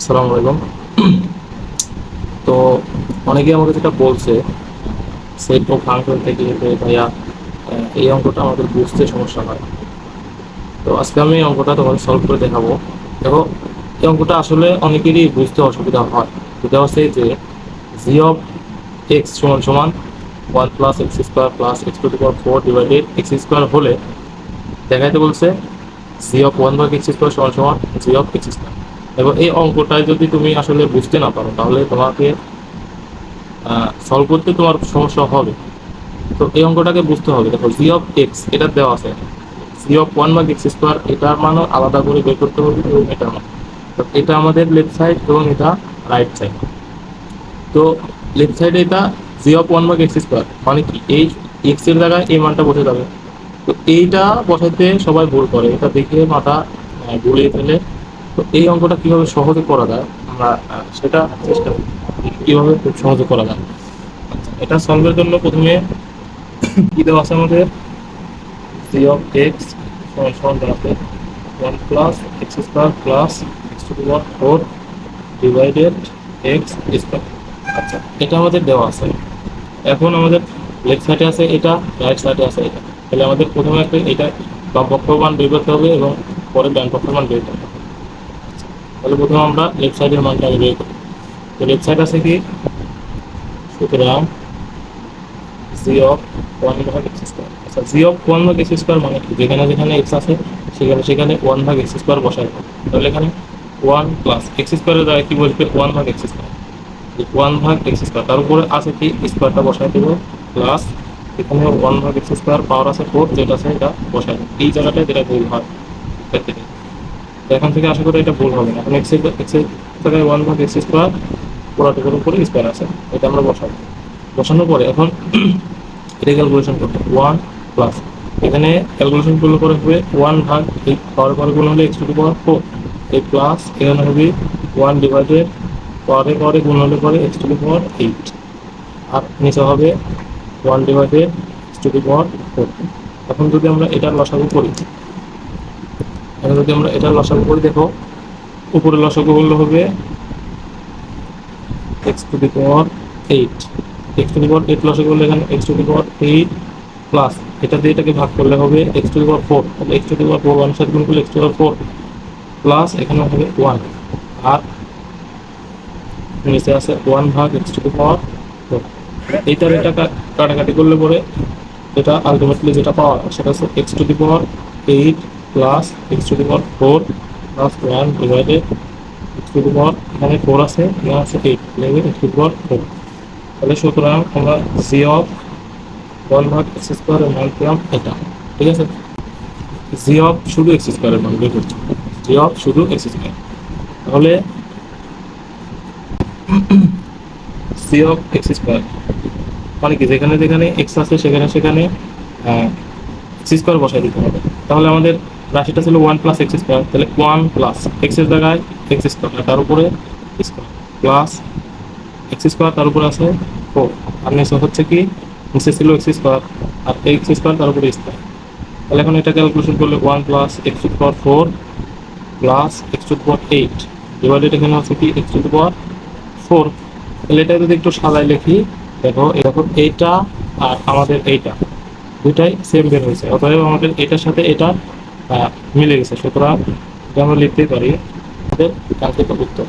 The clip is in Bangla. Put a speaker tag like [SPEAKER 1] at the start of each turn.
[SPEAKER 1] আসসালামু আলাইকুম। তো অনেকে আমাকে যেটা বলছে সেট ও ফাংশন থেকে যে ভাইয়া এই অঙ্কটা আমাদের বুঝতে সমস্যা হয়। তো আজকে আমি এই অঙ্কটা তোমাকে সলভ করে দেখাবো। দেখো, এই অঙ্কটা আসলে অনেকেরই বুঝতে অসুবিধা হয়। যেটা হচ্ছে যে জি অফ এক্স সমান সমান one plus x square plus x to the power four divided x square হলে দেখাইতে বলছে জি অফ ওয়ান ভাগ এক্স স্কোয়ার সমান সমান জি অফ এক্স স্কোয়ার। এবং এই অঙ্কটায় যদি তুমি আসলে বুঝতে না পারো তাহলে তোমাকে সলভ করতে তোমার সমস্যা হবে। তো এই অঙ্কটাকে বুঝতে হবে। দেখো, জি অফ এক্স এটা দেওয়া আছে, জি অফ ওয়ান ভাগ এক্স স্কোয়ার এটার মানও আলাদা করে বের করতে হবে এবং এটার মান। তো এটা আমাদের লেফট সাইড এবং এটা রাইট সাইড। তো লেফট সাইডে এটা জি অফ ওয়ান ভাগ এক্স স্কোয়ার মানে কি, এই এক্স এর জায়গায় এই মানটা বসে যাবে। তো এইটা বসাইতে সবাই ভুল করে, এটা দেখে মাথা গুলিয়ে ফেলে। তো এই অঙ্কটা কিভাবে সহজে করা যায় আমরা সেটা চেষ্টা করি, কিভাবে খুব সহজে করা যায়। এটা সলভের জন্য প্রথমে কি দেওয়া আছে আমাদের, জি অফ এক্স সমান সমান দেওয়া আছে one plus x square plus x to the power four divided x square. আচ্ছা, এটা আমাদের দেওয়া আছে। এখন আমাদের লেফট সাইডে আছে এটা, রাইট সাইডে আছে এটা। তাহলে আমাদের প্রথমে একটা এটা বাম পক্ষের মান বের করতে হবে এবং পরে ডান পক্ষের মান বের করতে হবে। তাহলে প্রথমে আমরা লেফট সাইডের মানটা আগে বের করি। তো লেফট সাইড আছে কি, সুতরাং জি অফ ওয়ান ভাগ এক্স স্কোয়ার। আচ্ছা, জি অফ ওয়ান ভাগ এক্স স্কোয়ার মানে কি, যেখানে যেখানে এক্স আছে সেখানে সেখানে ওয়ান ভাগ এক্স স্কোয়ার বসাই দেবো। তাহলে এখানে ওয়ান প্লাস এক্স স্কোয়ারের দ্বারা কি বসবে, ওয়ান ভাগ এক্স স্কোয়ার। ওয়ান ভাগ এক্স স্কোয়ার তার উপরে আছে কি স্কোয়ারটা বসাই দেবো, প্লাস এখানে ওয়ান ভাগ এক্স স্কোয়ার পাওয়ার আছে ফোর, যেটা আছে এটা বসাই দেবো এই জায়গাটায়, যেটা ভুল হয় ক্ষেত্রে। তো এখান থেকে আশা করি এটা ভুল হবে না। এখন এক্স এর জায়গায় ওয়ান ভাগ এক্স স্কোয়ার পুরোটুকুর উপরে স্কোয়ার আছে, এটা আমরা বসাবো। বসানোর পরে এখন এটা ক্যালকুলেশন করতে ওয়ান প্লাস এখানে ক্যালকুলেশন করলে পরে হবে ওয়ান ভাগ এই পাওয়ার পরে গুণ হলে x to the power four, এই প্লাস এখানে হবে ওয়ান ডিভাইডেড পরে পরে গুণ হলে পরে x to the power eight, আর নিচে হবে one divided x to the power four. এখন যদি আমরা এটার লসাগু করি, এখন যদি আমরা এটার লসাগু করি, দেখো উপরে লসাগু হলে হবে x to the power eight, x to the power eight লসাগু হলে এখানে x to the power eight plus এটা দিয়ে এটাকে ভাগ করলে হবে x to the power four. তাহলে x to the power four one সাথে গুণ করলে x to the power four plus এখানে হবে ওয়ান, আর নিচে আছে ওয়ান ভাগ x to the power four. এইটার এটা কাটাকাটি করলে পরে এটা আলটিমেটলি যেটা পাওয়া সেটা হচ্ছে x to the power eight plus x to the power four plus one divided x to the power, এখানে ফোর আছে এখানে আছে eight, x to the power four. তাহলে সুতরাং আমরা জি অফ ওয়ান ভাগ এক্স স্কোয়ারের মান পেলাম এটা। ঠিক আছে, জি অফ শুধু এক্স স্কোয়ারের মান বের করছি, জি অফ শুধু এক্স স্কোয়ার। তাহলে সি অফ এক্স স্কোয়ার মানে কি, যেখানে যেখানে এক্স আছে সেখানে সেখানে এক্স স্কোয়ার বসাই দিতে হবে। তাহলে আমাদের রাশিটা ছিল ওয়ান প্লাস এক্স স্কোয়ার, তাহলে ওয়ান প্লাস এক্সের জায়গায় এক্স স্কোয়ার তার উপরে স্কোয়ার প্লাস এক্স স্কোয়ার তার উপরে আছে ফোর, আর নিচে হচ্ছে কি, নিচে ছিল এক্স স্কোয়ার আর এক্স স্কোয়ার তার উপরে স্কোয়ার। তাহলে এখন এটা ক্যালকুলেশন করলে one plus x to the power four plus x to the power eight divided এখানে আছে কি x to the power four. তাহলে এটা যদি একটু সাজায় লিখি, দেখো এরকম এইটা আর আমাদের এইটা দুইটাই সেম বের হয়েছে, অতএব আমাদের এটার সাথে এটা মিলে গেছে। সুতরাং এটা আমরা লিখতেই পারি আমাদের কাঙ্ক্ষিত উত্তর।